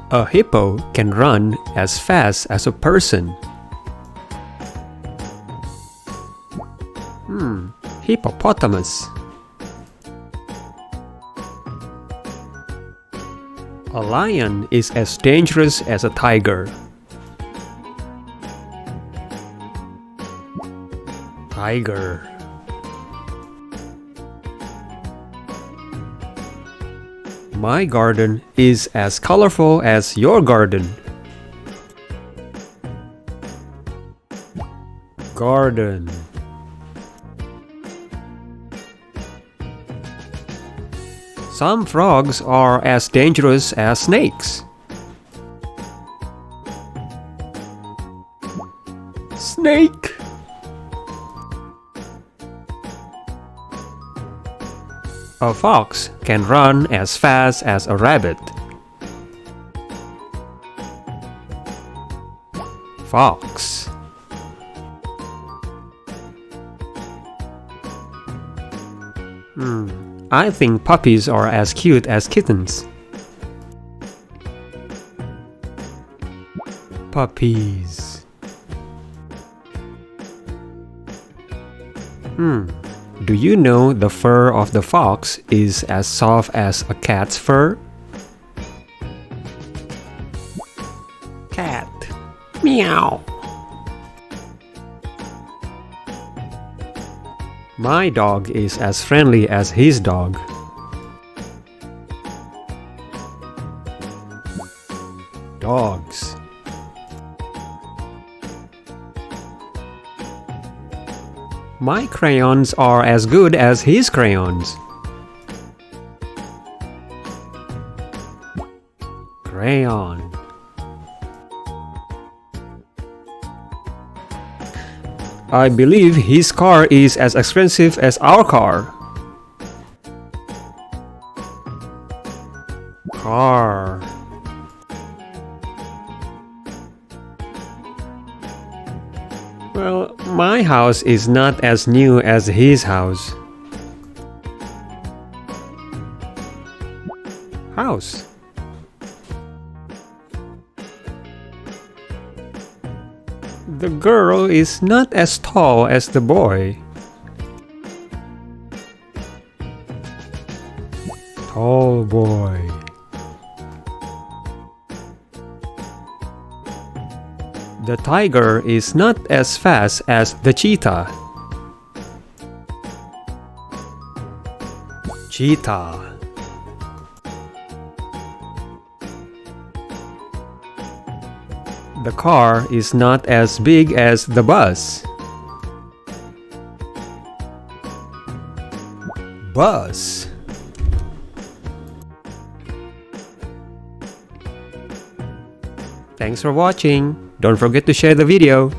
A hippo can run as fast as a person. Hippopotamus. A lion is as dangerous as a tiger. Tiger. My garden is as colorful as your garden. Garden. Some frogs are as dangerous as snakes. Snake. A fox can run as fast as a rabbit. Fox. I think puppies are as cute as kittens. Puppies. Do you know the fur of the fox is as soft as a cat's fur? Cat. Meow. My dog is as friendly as his dog. Dogs. My crayons are as good as his crayons. Crayon. I believe his car is as expensive as our car. Car. Well, my house is not as new as his house. House. The girl is not as tall as the boy. Tall boy. The tiger is not as fast as the cheetah. Cheetah. The car is not as big as the bus. Bus. Thanks for watching. Don't forget to share the video.